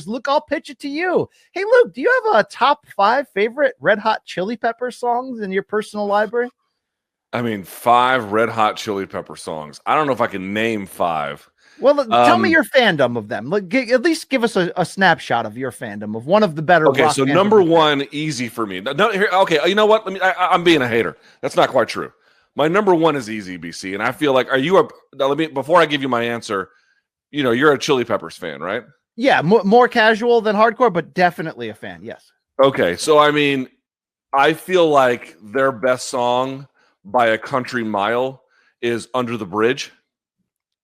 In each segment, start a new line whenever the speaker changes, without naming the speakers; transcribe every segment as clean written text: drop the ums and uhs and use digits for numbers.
Luke, I'll pitch it to you. Hey, Luke, do you have a top 5 favorite Red Hot Chili Pepper songs in your personal library?
I mean, 5 Red Hot Chili Pepper songs. I don't know if I can name 5.
Well, tell me your fandom of them. At least give us a snapshot of your fandom of one of the better.
Okay, so number 1, easy for me. No, here, okay, you know what? I'm being a hater. That's not quite true. My number 1 is easy, BC, and I feel like, before I give you my answer, you're a Chili Peppers fan, right?
Yeah, more casual than hardcore, but definitely a fan. Yes.
Okay, so I feel like their best song by a country mile is Under the Bridge,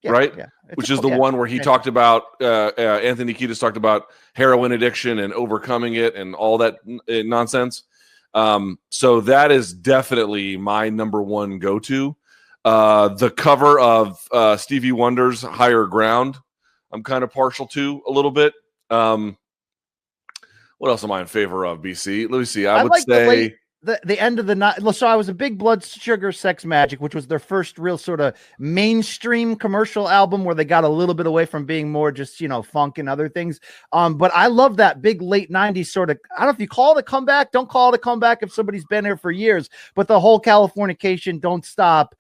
right? Yeah. Which is the one where he talked about, Anthony Kiedis talked about heroin addiction and overcoming it and all that nonsense. So that is definitely my number 1 go-to. The cover of Stevie Wonder's Higher Ground, I'm kind of partial to a little bit. What else am I in favor of, BC? Let me see. I would say
the end of the night. So I was a big Blood Sugar Sex Magic, which was their first real sort of mainstream commercial album where they got a little bit away from being more just, funk and other things. But I love that big late 90s sort of, I don't know if you call it a comeback, don't call it a comeback if somebody's been here for years, but the whole Californication, Don't Stop,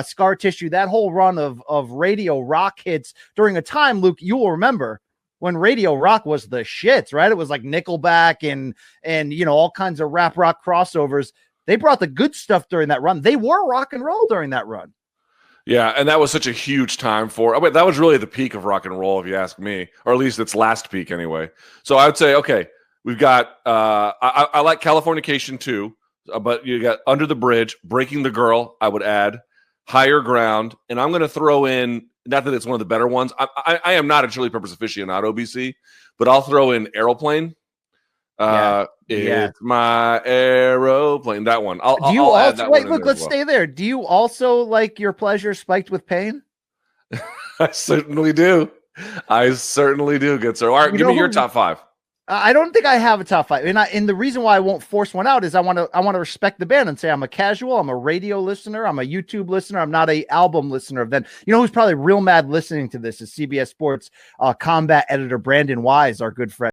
Scar Tissue, that whole run of radio rock hits during a time, Luke, you will remember, when radio rock was the shits, right? It was like Nickelback and all kinds of rap rock crossovers. They brought the good stuff during that run. They were rock and roll during that run.
Yeah, and that was such a huge time that was really the peak of rock and roll, if you ask me, or at least its last peak anyway. So I would say, okay, we've got, I like Californication too, but you got Under the Bridge, Breaking the Girl, I would add, Higher Ground, and I'm going to throw in, not that it's one of the better ones. I am not a Chili Peppers aficionado, BC, but I'll throw in Aeroplane. It's my aeroplane. That one. I'll add that one.
Look, let's stay there. Do you also like Your Pleasure Spiked with Pain?
I certainly do. Good sir. All right, give me your top 5.
I don't think I have a top 5, and the reason why I won't force one out is I want to respect the band and say I'm a casual, I'm a radio listener, I'm a YouTube listener, I'm not a album listener. Then who's probably real mad listening to this is CBS Sports combat editor Brandon Wise, our good friend.